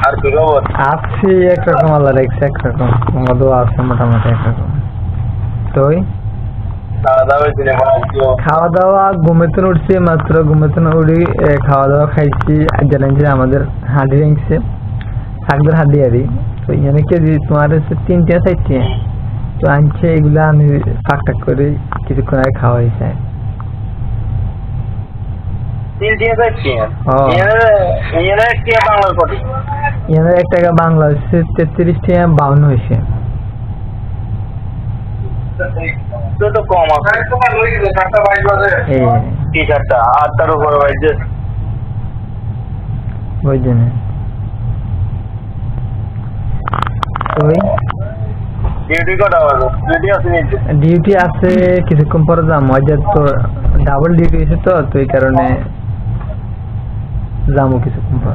আর কি খবর? আছি একরকম, আল্লাহ রেখেছে একরকম, মধু আছে মোটামুটি একরকম। তুই? খাওয়া দাওয়া ঘুমেতে উঠছি মাত্র, ঘুমেতে উঠি খাওয়া দাওয়া খাইছি। জানাইছি আমাদের হাঁড়ি রেখেছে, শাকদের হাঁড়ি আরি। তো এখানে কেজি তোমার হচ্ছে 3-4 তো আনছে, এগুলা আমি ফাঁক টাক করে কিছুক্ষণ আগে খাওয়া হয়েছে। 1 টাকা বাংলা হচ্ছে 33 টাকা 52 হয়েছে। তো কম আছে টি-শার্টটা 8টার উপরে বাজছে। ওই জন্য ওই ডিউটি কটা বাজে? ডিউটি আছে নিচে? ডিউটি আছে, কিছুক্ষণ পরে যাবো। আজ তো ডাবল ডিউটি হয়েছে, তো এই কারণে যাবো কিছুক্ষণ পর।